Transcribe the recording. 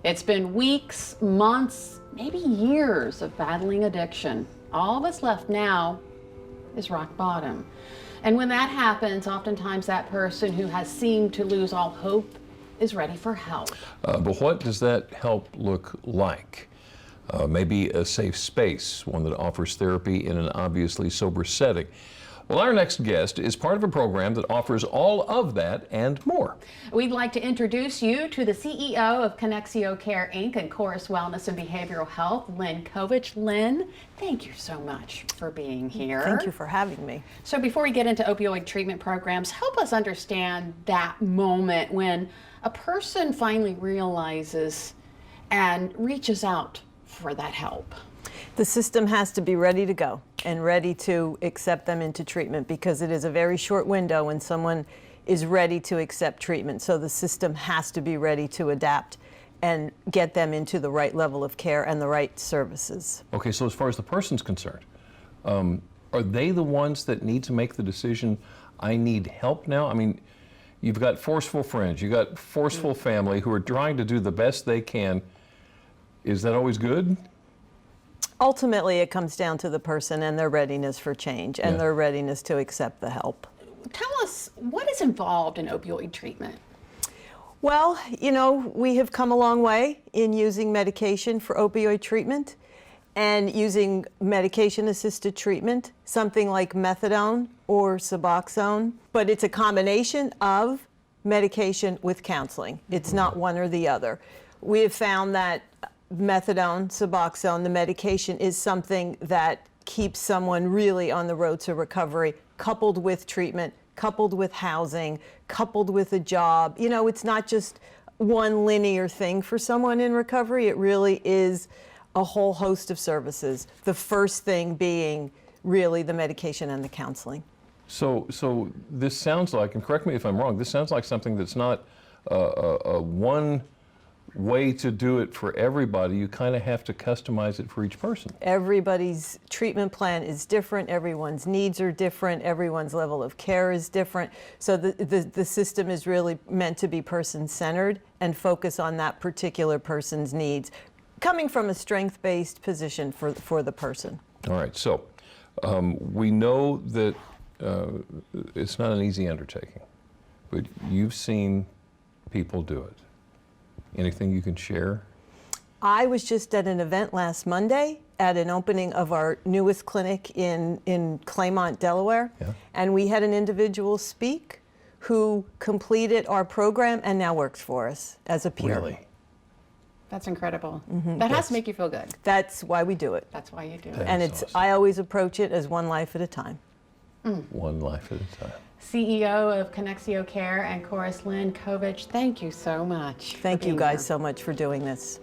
It's been weeks, months, maybe years of battling addiction. All that's left now is rock bottom. And when that happens, oftentimes that person who has seemed to lose all hope is ready for help. But what does that help look like? Maybe a safe space, one that offers therapy in an obviously sober setting. Well, our next guest is part of a program that offers all of that and more. We'd like to introduce you to the CEO of Connexio Care, Inc. and Coras Wellness and Behavioral Health, Lynn Kovich. Lynn, thank you so much for being here. Thank you for having me. So before we get into opioid treatment programs, help us understand that moment when a person finally realizes and reaches out for that help. The system has to be ready to go and ready to accept them into treatment, because it is a very short window when someone is ready to accept treatment. So the system has to be ready to adapt and get them into the right level of care and the right services. Okay, so as far as the person's concerned, are they the ones that need to make the decision, I need help now? I mean, you've got forceful friends, you've got forceful family who are trying to do the best they can. Is that always good? Ultimately, it comes down to the person and their readiness for change and their readiness to accept the help. Tell us, what is involved in opioid treatment? Well, you know, we have come a long way in using medication for opioid treatment and using medication-assisted treatment, something like methadone or Suboxone, but it's a combination of medication with counseling. It's not one or the other. We have found that methadone, Suboxone, the medication is something that keeps someone really on the road to recovery, coupled with treatment, coupled with housing, coupled with a job. You know, it's not just one linear thing for someone in recovery. It really is a whole host of services. The first thing being really the medication and the counseling. So this sounds like, and correct me if I'm wrong, this sounds like something that's not a one way to do it for everybody. You kind of have to customize it for each person. Everybody's treatment plan is different, everyone's needs are different, everyone's level of care is different. So the system is really meant to be person-centered and focus on that particular person's needs, coming from a strength-based position for the person. All right, so we know that it's not an easy undertaking, but you've seen people do it. Anything you can share? I was just at an event last Monday at an opening of our newest clinic in Claymont, Delaware. Yeah. And we had an individual speak who completed our program and now works for us as a peer. Really? That's incredible. That has to make you feel good. That's why we do it. That's why you do it. And That's awesome. I always approach it as one life at a time. One life at a time. CEO of Connexio Care and Coras, Lynn Kovich, thank you so much. Thank you guys so much for doing this.